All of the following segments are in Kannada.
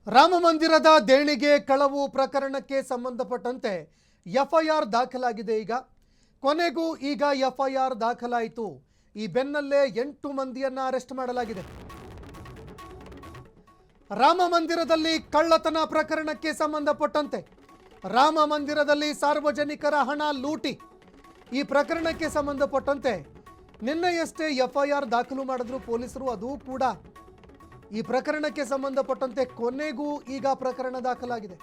ರಾಮ ಮಂದಿರದ ದೇಣಿಗೆ ಕಳವು ಪ್ರಕರಣಕ್ಕೆ ಸಂಬಂಧಪಟ್ಟಂತೆ ಎಫ್ಐಆರ್ ದಾಖಲಾಗಿದೆ. ಕೊನೆಗೂ ಈಗ ಎಫ್ಐಆರ್ ದಾಖಲಾಯಿತು. ಈ ಬೆನ್ನಲ್ಲೇ 8 ಮಂದಿಯನ್ನ ಅರೆಸ್ಟ್ ಮಾಡಲಾಗಿದೆ. ರಾಮ ಮಂದಿರದಲ್ಲಿ ಕಳ್ಳತನ ಪ್ರಕರಣಕ್ಕೆ ಸಂಬಂಧಪಟ್ಟಂತೆ ರಾಮ ಮಂದಿರದಲ್ಲಿ ಸಾರ್ವಜನಿಕರ ಹಣ ಲೂಟಿ ಈ ಪ್ರಕರಣಕ್ಕೆ ಸಂಬಂಧಪಟ್ಟಂತೆ ನಿನ್ನೆಯಷ್ಟೇ ಎಫ್ಐಆರ್ ದಾಖಲು ಮಾಡಿದ್ರು ಪೊಲೀಸರು. ಅದು ಕೂಡ ಈ ಪ್ರಕರಣಕ್ಕೆ ಸಂಬಂಧಪಟ್ಟಂತೆ ಕೊನೆಗೂ ಈಗ ಪ್ರಕರಣ ದಾಖಲಾಗಿದೆ.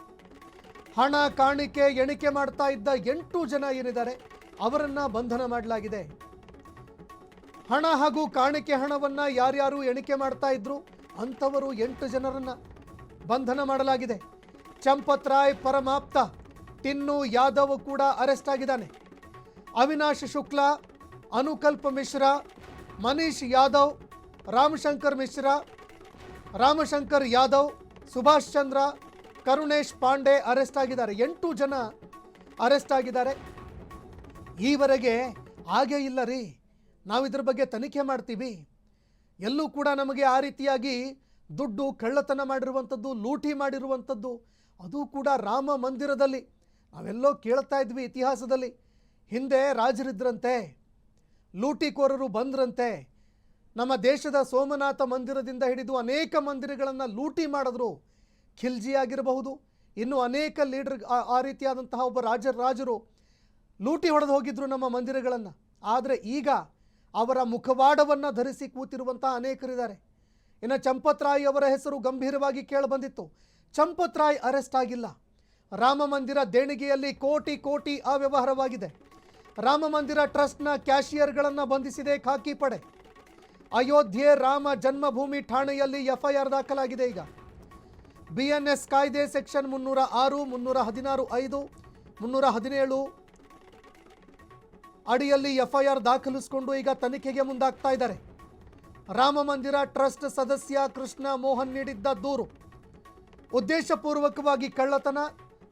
ಹಣ ಕಾಣಿಕೆ ಎಣಿಕೆ ಮಾಡ್ತಾ ಇದ್ದ 8 ಜನ ಏನಿದ್ದಾರೆ ಅವರನ್ನ ಬಂಧನ ಮಾಡಲಾಗಿದೆ. ಹಣ ಹಾಗೂ ಕಾಣಿಕೆ ಹಣವನ್ನ ಯಾರ್ಯಾರು ಎಣಿಕೆ ಮಾಡ್ತಾ ಇದ್ರು ಅಂಥವರು 8 ಜನರನ್ನ ಬಂಧನ ಮಾಡಲಾಗಿದೆ. ಚಂಪತ್ ರಾಯ್ ಪರಮಾಪ್ತ ಟಿನ್ನು ಯಾದವ್ ಕೂಡ ಅರೆಸ್ಟ್ ಆಗಿದ್ದಾನೆ. ಅವಿನಾಶ್ ಶುಕ್ಲಾ, ಅನುಕಲ್ಪ ಮಿಶ್ರಾ, ಮನೀಶ್ ಯಾದವ್, ರಾಮಶಂಕರ್ ಮಿಶ್ರಾ, ರಾಮಶಂಕರ್ ಯಾದವ್, ಸುಭಾಷ್ ಚಂದ್ರ, ಕರುಣೇಶ್ ಪಾಂಡೆ ಅರೆಸ್ಟ್ ಆಗಿದ್ದಾರೆ. 8 ಜನ ಅರೆಸ್ಟ್ ಆಗಿದ್ದಾರೆ. ಈವರೆಗೆ ಹಾಗೇ ಇಲ್ಲ ರೀ, ನಾವು ಇದ್ರ ಬಗ್ಗೆ ತನಿಖೆ ಮಾಡ್ತೀವಿ, ಎಲ್ಲೂ ಕೂಡ ನಮಗೆ ಆ ರೀತಿಯಾಗಿ ದುಡ್ಡು ಕಳ್ಳತನ ಮಾಡಿರುವಂಥದ್ದು, ಲೂಟಿ ಮಾಡಿರುವಂಥದ್ದು, ಅದು ಕೂಡ ರಾಮ ಮಂದಿರದಲ್ಲಿ ನಾವೆಲ್ಲೋ ಕೇಳ್ತಾ ಇದ್ವಿ. ಇತಿಹಾಸದಲ್ಲಿ ಹಿಂದೆ ರಾಜರಿದ್ರಂತೆ, ಲೂಟಿಕೋರರು ಬಂದ್ರಂತೆ, ನಮ್ಮ ದೇಶದ ಸೋಮನಾಥ ಮಂದಿರದಿಂದ ಹಿಡಿದು ಅನೇಕ ಮಂದಿರಗಳನ್ನು ಲೂಟಿ ಮಾಡಿದ್ರು. ಖಿಲ್ಜಿ ಆಗಿರಬಹುದು, ಇನ್ನು ಅನೇಕ ಲೀಡರ್ ಆ ರೀತಿಯಾದಂತಹ ಒಬ್ಬ ರಾಜರು ಲೂಟಿ ಹೊಡೆದು ಹೋಗಿದ್ರು ನಮ್ಮ ಮಂದಿರಗಳನ್ನು. ಆದರೆ ಈಗ ಅವರ ಮುಖವಾಡವನ್ನು ಧರಿಸಿ ಕೂತಿರುವಂತಹ ಅನೇಕರಿದ್ದಾರೆ. ಇನ್ನು ಚಂಪತ್ ರಾಯ್ ಅವರ ಹೆಸರು ಗಂಭೀರವಾಗಿ ಕೇಳಿಬಂದಿತ್ತು. ಚಂಪತ್ ರಾಯ್ ಅರೆಸ್ಟ್ ಆಗಿಲ್ಲ. ರಾಮ ಮಂದಿರ ದೇಣಿಗೆಯಲ್ಲಿ ಕೋಟಿ ಕೋಟಿ ಅವ್ಯವಹಾರವಾಗಿದೆ. ರಾಮ ಮಂದಿರ ಟ್ರಸ್ಟ್ನ ಕ್ಯಾಶಿಯರ್ಗಳನ್ನು ಬಂಧಿಸಿದೆ ಖಾಕಿ ಪಡೆ. ಅಯೋಧ್ಯೆ ರಾಮ ಜನ್ಮಭೂಮಿ ಠಾಣೆಯಲ್ಲಿ ಎಫ್ಐಆರ್ ದಾಖಲಾಗಿದೆ. ಈಗ ಬಿಎನ್ಎಸ್ ಕಾಯ್ದೆ ಸೆಕ್ಷನ್ 306, 316, 5, 317 ಅಡಿಯಲ್ಲಿ ಎಫ್ಐಆರ್ ದಾಖಲಿಸಿಕೊಂಡು ಈಗ ತನಿಖೆಗೆ ಮುಂದಾಗ್ತಾ ಇದ್ದಾರೆ. ರಾಮ ಮಂದಿರ ಟ್ರಸ್ಟ್ ಸದಸ್ಯ ಕೃಷ್ಣ ಮೋಹನ್ ನೀಡಿದ್ದ ದೂರು ಉದ್ದೇಶಪೂರ್ವಕವಾಗಿ ಕಳ್ಳತನ,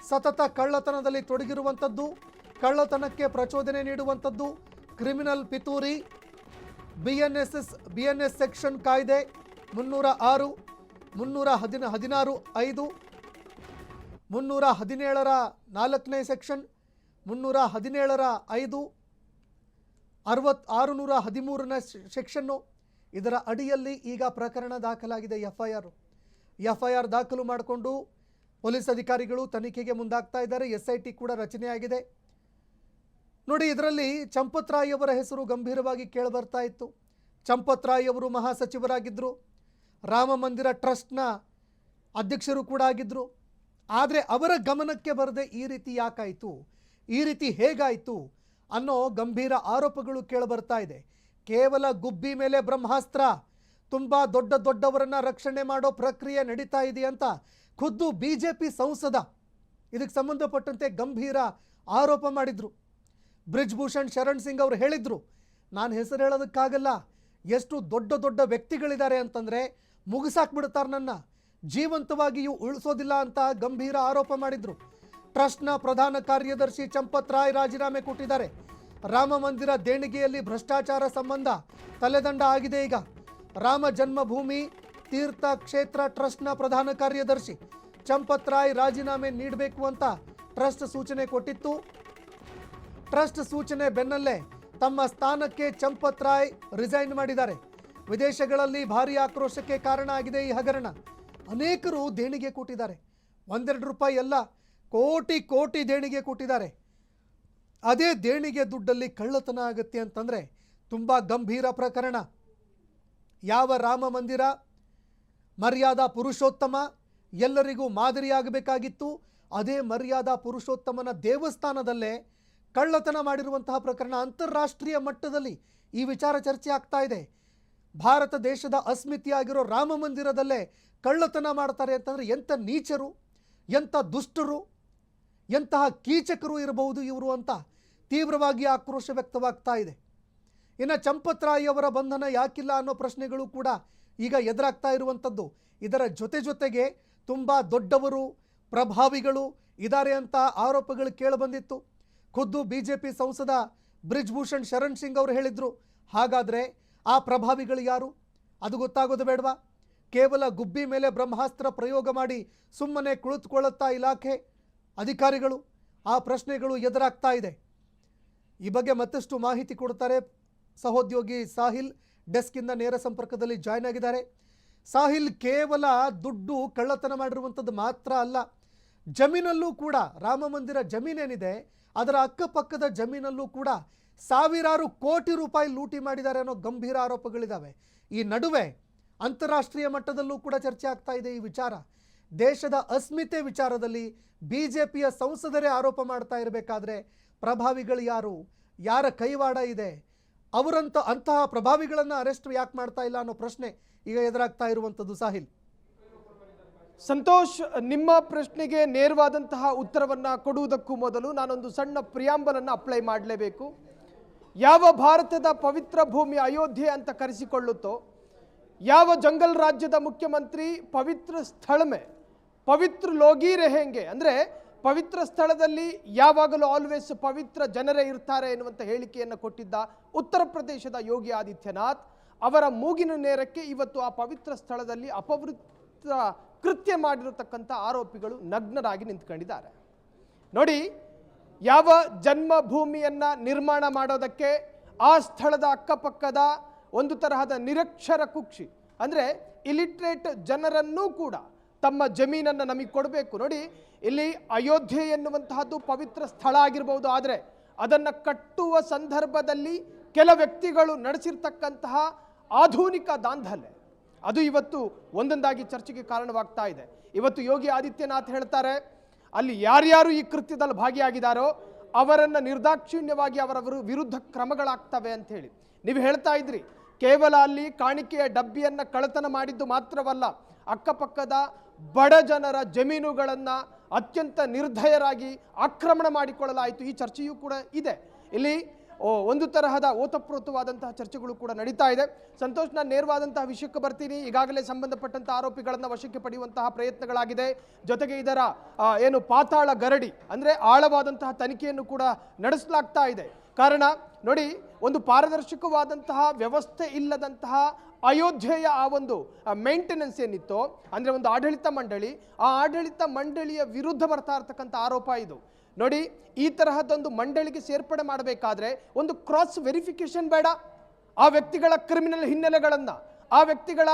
ಸತತ ಕಳ್ಳತನದಲ್ಲಿ ತೊಡಗಿರುವಂಥದ್ದು, ಕಳ್ಳತನಕ್ಕೆ ಪ್ರಚೋದನೆ ನೀಡುವಂಥದ್ದು, ಕ್ರಿಮಿನಲ್ ಪಿತೂರಿ, ಬಿಎನ್ಎಸ್ ಸೆಕ್ಷನ್ ಕಾಯ್ದೆ 306, 316, 5, 317ರ 4ನೇ ಸೆಕ್ಷನ್, 317ರ 5, 613ನ ಸೆಕ್ಷನ್ನು, ಇದರ ಅಡಿಯಲ್ಲಿ ಈಗ ಪ್ರಕರಣ ದಾಖಲಾಗಿದೆ. ಎಫ್ಐಆರ್ ದಾಖಲು ಮಾಡಿಕೊಂಡು ಪೊಲೀಸ್ ಅಧಿಕಾರಿಗಳು ತನಿಖೆಗೆ ಮುಂದಾಗ್ತಾ ಇದ್ದಾರೆ. SIT ಕೂಡ ರಚನೆಯಾಗಿದೆ. ನೋಡಿ, ಇದರಲ್ಲಿ ಚಂಪತ್ ರಾಯ್ ಅವರ ಹೆಸರು ಗಂಭೀರವಾಗಿ ಕೇಳಿಬರ್ತಾ ಇತ್ತು. ಚಂಪತ್ ರಾಯ್ ಅವರು ಮಹಾಸಚಿವರಾಗಿದ್ದರು, ರಾಮ ಮಂದಿರ ಟ್ರಸ್ಟ್ನ ಅಧ್ಯಕ್ಷರು ಕೂಡ ಆಗಿದ್ದರು. ಆದರೆ ಅವರ ಗಮನಕ್ಕೆ ಬರದೆ ಈ ರೀತಿ ಯಾಕಾಯಿತು, ಈ ರೀತಿ ಹೇಗಾಯಿತು ಅನ್ನೋ ಗಂಭೀರ ಆರೋಪಗಳು ಕೇಳಿಬರ್ತಾ ಇದೆ. ಕೇವಲ ಗುಬ್ಬಿ ಮೇಲೆ ಬ್ರಹ್ಮಾಸ್ತ್ರ, ತುಂಬ ದೊಡ್ಡವರನ್ನ ರಕ್ಷಣೆ ಮಾಡೋ ಪ್ರಕ್ರಿಯೆ ನಡೀತಾ ಇದೆ ಅಂತ ಖುದ್ದು BJP ಸಂಸದ ಇದಕ್ಕೆ ಸಂಬಂಧಪಟ್ಟಂತೆ ಗಂಭೀರ ಆರೋಪ ಮಾಡಿದ್ರು. ಬ್ರಿಜ್ಭೂಷಣ್ ಶರಣ್ ಸಿಂಗ್ ಅವರು ಹೇಳಿದ್ರು, ನಾನು ಹೆಸರು ಹೇಳೋದಕ್ಕಾಗಲ್ಲ, ಎಷ್ಟು ದೊಡ್ಡ ವ್ಯಕ್ತಿಗಳಿದ್ದಾರೆ ಅಂತಂದರೆ ಮುಗಿಸಾಕ್ಬಿಡ್ತಾರೆ, ನನ್ನ ಜೀವಂತವಾಗಿಯೂ ಉಳಿಸೋದಿಲ್ಲ ಅಂತ ಗಂಭೀರ ಆರೋಪ ಮಾಡಿದ್ರು. ಟ್ರಸ್ಟ್ನ ಪ್ರಧಾನ ಕಾರ್ಯದರ್ಶಿ ಚಂಪತ್ ರಾಯ್ ರಾಜೀನಾಮೆ ಕೊಟ್ಟಿದ್ದಾರೆ. ರಾಮ ಮಂದಿರ ದೇಣಿಗೆಯಲ್ಲಿ ಭ್ರಷ್ಟಾಚಾರ ಸಂಬಂಧ ತಲೆದಂಡ ಆಗಿದೆ. ಈಗ ರಾಮ ಜನ್ಮಭೂಮಿ ತೀರ್ಥ ಕ್ಷೇತ್ರ ಟ್ರಸ್ಟ್ನ ಪ್ರಧಾನ ಕಾರ್ಯದರ್ಶಿ ಚಂಪತ್ ರಾಯ್ ರಾಜೀನಾಮೆ ನೀಡಬೇಕು ಅಂತ ಟ್ರಸ್ಟ್ ಸೂಚನೆ ಕೊಟ್ಟಿತ್ತು. ಟ್ರಸ್ಟ್ ಸೂಚನೆ ಬೆನ್ನಲ್ಲೇ ತಮ್ಮ ಸ್ಥಾನಕ್ಕೆ ಚಂಪತ್ ರಾಯ್ ರಿಸೈನ್ ಮಾಡಿದ್ದಾರೆ. ವಿದೇಶಗಳಲ್ಲಿ ಭಾರೀ ಆಕ್ರೋಶಕ್ಕೆ ಕಾರಣ ಆಗಿದೆ ಈ ಹಗರಣ. ಅನೇಕರು ದೇಣಿಗೆ ಕೊಟ್ಟಿದ್ದಾರೆ, 1-2 ರೂಪಾಯಿ ಎಲ್ಲ, ಕೋಟಿ ದೇಣಿಗೆ ಕೊಟ್ಟಿದ್ದಾರೆ. ಅದೇ ದೇಣಿಗೆ ದುಡ್ಡಲ್ಲಿ ಕಳ್ಳತನ ಆಗುತ್ತೆ ಅಂತಂದರೆ ತುಂಬ ಗಂಭೀರ ಪ್ರಕರಣ. ಯಾವ ರಾಮ ಮಂದಿರ ಮರ್ಯಾದಾ ಪುರುಷೋತ್ತಮ ಎಲ್ಲರಿಗೂ ಮಾದರಿಯಾಗಬೇಕಾಗಿತ್ತು, ಅದೇ ಮರ್ಯಾದಾ ಪುರುಷೋತ್ತಮನ ದೇವಸ್ಥಾನದಲ್ಲೇ ಕಳ್ಳತನ ಮಾಡಿರುವಂತಹ ಪ್ರಕರಣ ಅಂತಾರಾಷ್ಟ್ರೀಯ ಮಟ್ಟದಲ್ಲಿ ಈ ವಿಚಾರ ಚರ್ಚೆ ಆಗ್ತಾ ಇದೆ. ಭಾರತ ದೇಶದ ಅಸ್ಮಿತೆಯಾಗಿರೋ ರಾಮ ಮಂದಿರದಲ್ಲೇ ಕಳ್ಳತನ ಮಾಡ್ತಾರೆ ಅಂತಂದರೆ ಎಂಥ ನೀಚರು, ಎಂಥ ದುಷ್ಟರು, ಎಂತಹ ಕೀಚಕರು ಇರಬಹುದು ಇವರು ಅಂತ ತೀವ್ರವಾಗಿ ಆಕ್ರೋಶ ವ್ಯಕ್ತವಾಗ್ತಾ ಇದೆ. ಇನ್ನು ಚಂಪತ್ ರಾಯ್ ಅವರ ಬಂಧನ ಯಾಕಿಲ್ಲ ಅನ್ನೋ ಪ್ರಶ್ನೆಗಳು ಕೂಡ ಈಗ ಎದುರಾಗ್ತಾ ಇರುವಂಥದ್ದು. ಇದರ ಜೊತೆಗೆ ತುಂಬ ದೊಡ್ಡವರು, ಪ್ರಭಾವಿಗಳು ಇದ್ದಾರೆ ಅಂತ ಆರೋಪಗಳು ಕೇಳಿಬಂದಿತ್ತು. ಖುದ್ದು BJP ಸಂಸದ ಬ್ರಿಜ್ಭೂಷಣ್ ಶರಣ್ ಸಿಂಗ್ ಅವರು ಹೇಳಿದ್ರು, ಹಾಗಾದರೆ ಆ ಪ್ರಭಾವಿಗಳು ಯಾರು ಅದು ಗೊತ್ತಾಗೋದು ಬೇಡವಾ? ಕೇವಲ ಗುಬ್ಬಿ ಮೇಲೆ ಬ್ರಹ್ಮಾಸ್ತ್ರ ಪ್ರಯೋಗ ಮಾಡಿ ಸುಮ್ಮನೆ ಕುಳಿತುಕೊಳ್ಳುತ್ತಾ ಇಲಾಖೆ ಅಧಿಕಾರಿಗಳು? ಆ ಪ್ರಶ್ನೆಗಳು ಎದುರಾಗ್ತಾ ಇದೆ. ಈ ಬಗ್ಗೆ ಮತ್ತಷ್ಟು ಮಾಹಿತಿ ಕೊಡ್ತಾರೆ ಸಹೋದ್ಯೋಗಿ ಸಾಹಿಲ್. ಡೆಸ್ಕಿಂದ ನೇರ ಸಂಪರ್ಕದಲ್ಲಿ ಜಾಯ್ನ್ ಆಗಿದ್ದಾರೆ. ಸಾಹಿಲ್, ಕೇವಲ ದುಡ್ಡು ಕಳ್ಳತನ ಮಾಡಿರುವಂಥದ್ದು ಮಾತ್ರ ಅಲ್ಲ, ಜಮೀನಲ್ಲೂ ಕೂಡ ರಾಮ ಮಂದಿರ ಜಮೀನೇನಿದೆ ಅದರ ಅಕ್ಕಪಕ್ಕದ ಜಮೀನಲ್ಲೂ ಕೂಡ ಸಾವಿರಾರು ಕೋಟಿ ರೂಪಾಯಿ ಲೂಟಿ ಮಾಡಿದ್ದಾರೆ ಅನ್ನೋ ಗಂಭೀರ ಆರೋಪಗಳಿದ್ದಾವೆ. ಈ ನಡುವೆ ಅಂತಾರಾಷ್ಟ್ರೀಯ ಮಟ್ಟದಲ್ಲೂ ಕೂಡ ಚರ್ಚೆ ಆಗ್ತಾ ಇದೆ ಈ ವಿಚಾರ. ದೇಶದ ಅಸ್ಮಿತೆ ವಿಚಾರದಲ್ಲಿ ಬಿಜೆಪಿಯ ಸಂಸದರೇ ಆರೋಪ ಮಾಡ್ತಾ ಇರಬೇಕಾದ್ರೆ ಪ್ರಭಾವಿಗಳು ಯಾರು, ಯಾರ ಕೈವಾಡ ಇದೆ, ಅಂತಹ ಪ್ರಭಾವಿಗಳನ್ನು ಅರೆಸ್ಟ್ ಯಾಕೆ ಮಾಡ್ತಾ ಇಲ್ಲ ಅನ್ನೋ ಪ್ರಶ್ನೆ ಈಗ ಎದುರಾಗ್ತಾ ಇರುವಂಥದ್ದು. ಸಾಹಿಲ್, ಸಂತೋಷ್, ನಿಮ್ಮ ಪ್ರಶ್ನೆಗೆ ನೇರವಾದಂತಹ ಉತ್ತರವನ್ನು ಕೊಡುವುದಕ್ಕೂ ಮೊದಲು ನಾನೊಂದು ಸಣ್ಣ ಪ್ರಿಯಾಂಬಲನ್ನು ಅಪ್ಲೈ ಮಾಡಲೇಬೇಕು. ಯಾವ ಭಾರತದ ಪವಿತ್ರ ಭೂಮಿ ಅಯೋಧ್ಯೆ ಅಂತ ಕರೆಸಿಕೊಳ್ಳುತ್ತೋ, ಯಾವ ಜಂಗಲ್ ರಾಜ್ಯದ ಮುಖ್ಯಮಂತ್ರಿ ಪವಿತ್ರ ಸ್ಥಳ ಮೇ ಪವಿತ್ರ ಲೋಗಿ ರೆಹೆಂಗೆ ಅಂದರೆ ಪವಿತ್ರ ಸ್ಥಳದಲ್ಲಿ ಯಾವಾಗಲೂ ಆಲ್ವೇಸ್ ಪವಿತ್ರ ಜನರೇ ಇರ್ತಾರೆ ಎನ್ನುವಂಥ ಹೇಳಿಕೆಯನ್ನು ಕೊಟ್ಟಿದ್ದ ಉತ್ತರ ಪ್ರದೇಶದ ಯೋಗಿ ಆದಿತ್ಯನಾಥ್ ಅವರ ಮೂಗಿನ ನೇರಕ್ಕೆ ಇವತ್ತು ಆ ಪವಿತ್ರ ಸ್ಥಳದಲ್ಲಿ ಅಪವಿತ್ರ ಕೃತ್ಯ ಮಾಡಿರತಕ್ಕಂಥ ಆರೋಪಿಗಳು ನಗ್ನರಾಗಿ ನಿಂತ್ಕೊಂಡಿದ್ದಾರೆ. ನೋಡಿ, ಯಾವ ಜನ್ಮಭೂಮಿಯನ್ನು ನಿರ್ಮಾಣ ಮಾಡೋದಕ್ಕೆ ಆ ಸ್ಥಳದ ಅಕ್ಕಪಕ್ಕದ ಒಂದು ತರಹದ ನಿರಕ್ಷರ ಕುಕ್ಷಿ ಅಂದರೆ ಇಲಿಟ್ರೇಟ್ ಜನರನ್ನೂ ಕೂಡ ತಮ್ಮ ಜಮೀನನ್ನು ನಮಗೆ ಕೊಡಬೇಕು. ನೋಡಿ, ಇಲ್ಲಿ ಅಯೋಧ್ಯೆ ಎನ್ನುವಂತಹದ್ದು ಪವಿತ್ರ ಸ್ಥಳ ಆಗಿರ್ಬೋದು, ಆದರೆ ಅದನ್ನು ಕಟ್ಟುವ ಸಂದರ್ಭದಲ್ಲಿ ಕೆಲ ವ್ಯಕ್ತಿಗಳು ನಡೆಸಿರ್ತಕ್ಕಂತಹ ಆಧುನಿಕ ದಾಂಧಲೆ ಅದು ಇವತ್ತು ಒಂದೊಂದಾಗಿ ಚರ್ಚೆಗೆ ಕಾರಣವಾಗ್ತಾ ಇದೆ. ಇವತ್ತು ಯೋಗಿ ಆದಿತ್ಯನಾಥ್ ಹೇಳ್ತಾರೆ, ಅಲ್ಲಿ ಯಾರ್ಯಾರು ಈ ಕೃತ್ಯದಲ್ಲಿ ಭಾಗಿಯಾಗಿದ್ದಾರೋ ಅವರನ್ನು ನಿರ್ದಾಕ್ಷಿಣ್ಯವಾಗಿ ಅವರ ವಿರುದ್ಧ ಕ್ರಮಗಳಾಗ್ತವೆ ಅಂತ ಹೇಳಿ ನೀವು ಹೇಳ್ತಾ ಇದ್ರಿ. ಕೇವಲ ಅಲ್ಲಿ ಕಾಣಿಕೆಯ ಡಬ್ಬಿಯನ್ನು ಕಳ್ಳತನ ಮಾಡಿದ್ದು ಮಾತ್ರವಲ್ಲ, ಅಕ್ಕಪಕ್ಕದ ಬಡ ಜನರ ಜಮೀನುಗಳನ್ನು ಅತ್ಯಂತ ನಿರ್ದಯರಾಗಿ ಆಕ್ರಮಣ ಮಾಡಿಕೊಳ್ಳಲಾಯಿತು. ಈ ಚರ್ಚೆಯೂ ಕೂಡ ಇದೆ. ಇಲ್ಲಿ ಒಂದು ತರಹದ ಓತಪ್ರೋತವಾದಂತಹ ಚರ್ಚೆಗಳು ಕೂಡ ನಡೀತಾ ಇದೆ. ಸಂತೋಷ್, ನಾನು ನೇರವಾದಂತಹ ವಿಷಯಕ್ಕೆ ಬರ್ತೀನಿ. ಈಗಾಗಲೇ ಸಂಬಂಧಪಟ್ಟಂಥ ಆರೋಪಿಗಳನ್ನು ವಶಕ್ಕೆ ಪಡೆಯುವಂತಹ ಪ್ರಯತ್ನಗಳಾಗಿದೆ. ಜೊತೆಗೆ ಇದರ ಏನು ಪಾತಾಳ ಗರಡಿ ಅಂದರೆ ಆಳವಾದಂತಹ ತನಿಖೆಯನ್ನು ಕೂಡ ನಡೆಸಲಾಗ್ತಾ ಇದೆ. ಕಾರಣ ನೋಡಿ, ಒಂದು ಪಾರದರ್ಶಕವಾದಂತಹ ವ್ಯವಸ್ಥೆ ಇಲ್ಲದಂತಹ ಅಯೋಧ್ಯೆಯ ಆ ಒಂದು ಮೇಂಟೆನೆನ್ಸ್ ಏನಿತ್ತು ಅಂದರೆ ಒಂದು ಆಡಳಿತ ಮಂಡಳಿ, ಆ ಆಡಳಿತ ಮಂಡಳಿಯ ವಿರುದ್ಧ ಬರ್ತಾ ಇರ್ತಕ್ಕಂಥ ಆರೋಪ ಇದು. ನೋಡಿ, ಈ ತರಹದೊಂದು ಮಂಡಳಿಗೆ ಸೇರ್ಪಡೆ ಮಾಡಬೇಕಾದ್ರೆ ಒಂದು ಕ್ರಾಸ್ ವೆರಿಫಿಕೇಶನ್ ಬೇಡ. ಆ ವ್ಯಕ್ತಿಗಳ ಕ್ರಿಮಿನಲ್ ಹಿನ್ನೆಲೆಗಳನ್ನು, ಆ ವ್ಯಕ್ತಿಗಳ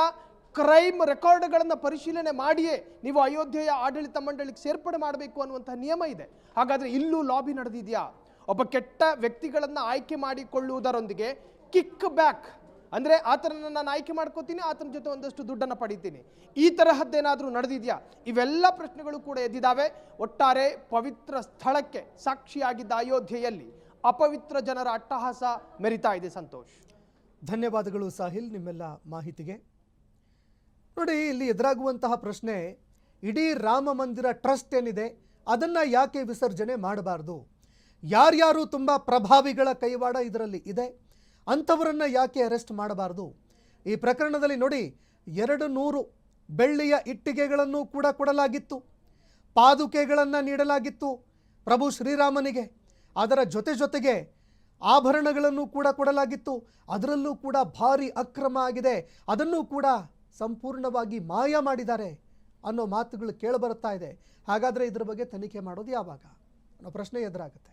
ಕ್ರೈಮ್ ರೆಕಾರ್ಡ್ಗಳನ್ನು ಪರಿಶೀಲನೆ ಮಾಡಿಯೇ ನೀವು ಅಯೋಧ್ಯೆಯ ಆಡಳಿತ ಮಂಡಳಿಗೆ ಸೇರ್ಪಡೆ ಮಾಡಬೇಕು ಅನ್ನುವಂಥ ನಿಯಮ ಇದೆ. ಹಾಗಾದರೆ ಇಲ್ಲೂ ಲಾಬಿ ನಡೆದಿದೆಯಾ? ಒಬ್ಬ ಕೆಟ್ಟ ವ್ಯಕ್ತಿಗಳನ್ನು ಆಯ್ಕೆ ಮಾಡಿಕೊಳ್ಳುವುದರೊಂದಿಗೆ ಕಿಕ್ ಬ್ಯಾಕ್ ಅಂದರೆ ಆತನನ್ನು ನಾನು ಆಯ್ಕೆ ಮಾಡ್ಕೋತೀನಿ, ಆತನ ಜೊತೆ ಒಂದಷ್ಟು ದುಡ್ಡನ್ನು ಪಡಿತೀನಿ, ಈ ತರಹದ್ದೇನಾದರೂ ನಡೆದಿದೆಯಾ? ಇವೆಲ್ಲ ಪ್ರಶ್ನೆಗಳು ಕೂಡ ಎದ್ದಿದ್ದಾವೆ. ಒಟ್ಟಾರೆ ಪವಿತ್ರ ಸ್ಥಳಕ್ಕೆ ಸಾಕ್ಷಿಯಾಗಿದ್ದ ಅಯೋಧ್ಯೆಯಲ್ಲಿ ಅಪವಿತ್ರ ಜನರ ಅಟ್ಟಹಾಸ ಮೆರಿತಾ ಇದೆ. ಸಂತೋಷ್, ಧನ್ಯವಾದಗಳು ಸಾಹಿಲ್ ನಿಮ್ಮೆಲ್ಲ ಮಾಹಿತಿಗೆ. ನೋಡಿ, ಇಲ್ಲಿ ಎದುರಾಗುವಂತಹ ಪ್ರಶ್ನೆ, ಇಡೀ ರಾಮ ಮಂದಿರ ಟ್ರಸ್ಟ್ ಏನಿದೆ ಅದನ್ನು ಯಾಕೆ ವಿಸರ್ಜನೆ ಮಾಡಬಾರ್ದು? ಯಾರ್ಯಾರು ತುಂಬ ಪ್ರಭಾವಿಗಳ ಕೈವಾಡ ಇದರಲ್ಲಿ ಇದೆ, ಅಂಥವರನ್ನು ಯಾಕೆ ಅರೆಸ್ಟ್ ಮಾಡಬಾರ್ದು? ಈ ಪ್ರಕರಣದಲ್ಲಿ ನೋಡಿ, 200 ಬೆಳ್ಳಿಯ ಇಟ್ಟಿಗೆಗಳನ್ನು ಕೂಡ ಕೊಡಲಾಗಿತ್ತು, ಪಾದುಕೆಗಳನ್ನು ನೀಡಲಾಗಿತ್ತು ಪ್ರಭು ಶ್ರೀರಾಮನಿಗೆ. ಅದರ ಜೊತೆಗೆ ಆಭರಣಗಳನ್ನು ಕೂಡ ಕೊಡಲಾಗಿತ್ತು. ಅದರಲ್ಲೂ ಕೂಡ ಭಾರಿ ಅಕ್ರಮ ಆಗಿದೆ, ಅದನ್ನು ಕೂಡ ಸಂಪೂರ್ಣವಾಗಿ ಮಾಯ ಮಾಡಿದ್ದಾರೆ ಅನ್ನೋ ಮಾತುಗಳು ಕೇಳಿಬರುತ್ತಾ ಇದೆ. ಹಾಗಾದರೆ ಇದರ ಬಗ್ಗೆ ತನಿಖೆ ಮಾಡೋದು ಯಾವಾಗ ಅನ್ನೋ ಪ್ರಶ್ನೆ ಎದುರಾಗುತ್ತೆ.